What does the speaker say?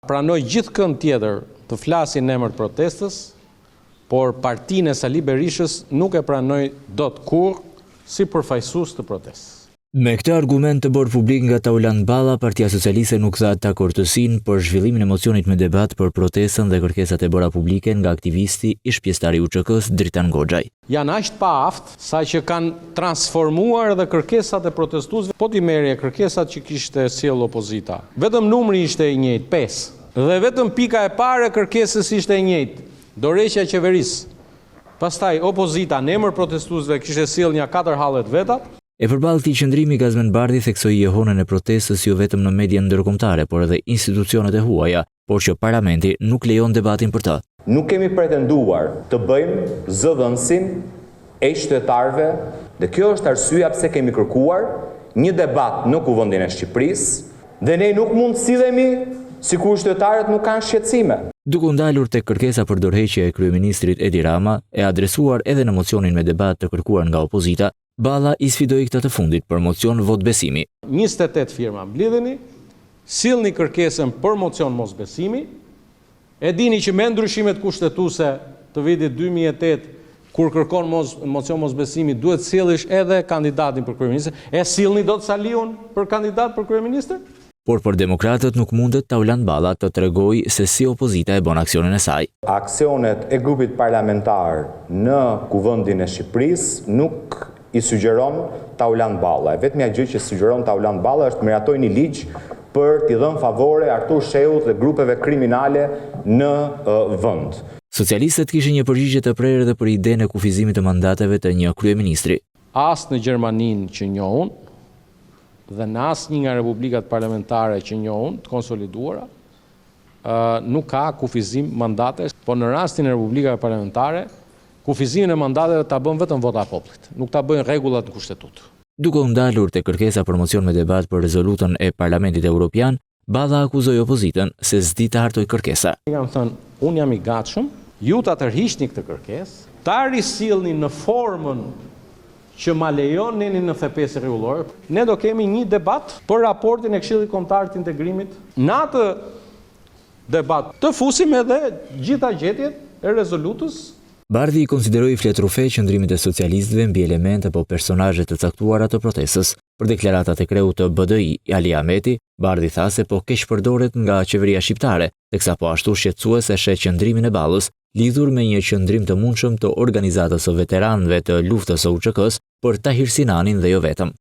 Pranoj gjithë kënd tjetër të flasin në emër të protestës, por partinë e Sali Berishës nuk e pranoj dot kurrë si përfaqësues të protestës. Me këtë argument të bërë publik nga Tauland Balla, Partia Socialiste nuk tha dakordësinë për zhvillimin e mocionit me debat për protestën dhe kërkesat e bëra publike nga aktivisti ish pjesëtari i UÇK-s Dritan Goxhaj. Janë aq të paaft sa që kanë transformuar edhe kërkesat e protestuesve. Po ti merrje kërkesat që kishte sjell opozita. Vetëm numri ishte i njëjtë, 5. Dhe vetëm pika e parë e kërkesës ishte e njëjtë, dorëheqja e qeverisë. Pastaj opozita në emër protestuesve kishte sjell një 4 halle të veta. E përballë këtij qëndrimi, Gazmend Bardhi theksoi jehonën e protestës jo vetëm në median ndërkombëtare, por edhe institucionet e huaja, por që parlamenti nuk lejon debatin për të. Nuk kemi pretenduar të bëjmë zëdhënësin e qytetarëve, dhe kjo është arsyeja pse kemi kërkuar një debat në Kuvendin e Shqipërisë, dhe ne nuk mund të sillemi sikur qytetarët nuk kanë shqetësime. Duke ndalur tek kërkesa për dorëheqje e kryeministrit Edi Rama, e adresuar edhe në mocionin me debat të kërkuar nga opozita, Balla i sfidoi këtë të fundit për mocion vot besimi. 28 firma mblidheni, sillni kërkesën për mocion mos besimi. E dini që me ndryshimet kushtetuese të vitit 2008, kur kërkon mocion mos besimi, duhet sjellësh edhe kandidatin për kryeministër. E sillni dot Saliun për kandidat për kryeministër? Por për demokratët nuk mundet Tauland Balla të tregojë se si opozita e bën aksionin e saj. Aksionet e grupit parlamentar në Kuvendin e Shqipërisë nuk i sugjeron Tauland Balla. Vetmja gjë që sugjeron Tauland Balla është të miratoj një ligj për t'i dhënë favore Artur Sheut dhe grupeve kriminale në vend. Socialistët kishin një përgjigje të prerë edhe për idenë e kufizimit të mandateve të një kryeministri. As në Gjermaninë që njohun dhe në asnjë nga republikat parlamentare që njohun të konsoliduara, nuk ka kufizim mandatesh, por në rastin e republikave parlamentare kufizimin e mandateve ta bën vetëm vota e popullit, nuk ta bëjnë rregullat në kushtetutë. Duke u ndalur te kërkesa për mocion me debat për rezolutën e Parlamentit Evropian, Balla akuzoi opozitën se s'di të hartoj kërkesa. Kam thënë, unë jam i gatshëm, ju ta tërhiqni këtë kërkesë, ta risillni në formën që ma lejon neni në FPS rregullore. Ne do kemi një debat për raportin e Këshillit Kombëtar të Integrimit. Në atë debat të fusim edhe gjitha gjetjet e rezolutës. Bardhi i konsideroi fletrufe qëndrimit e socialistëve mbi elemente apo personazhe të caktuara të protestës. Për deklaratat e kreut të BDI, Ali Ahmeti, Bardhi tha se po keq përdoret nga qeveria shqiptare, teksa po ashtu shqetësues e sheh qëndrimin e Ballës lidhur me një qëndrim të mundshëm të organizatës së veteranëve të luftës së UÇK-s për Tahir Sinanin dhe jo vetëm.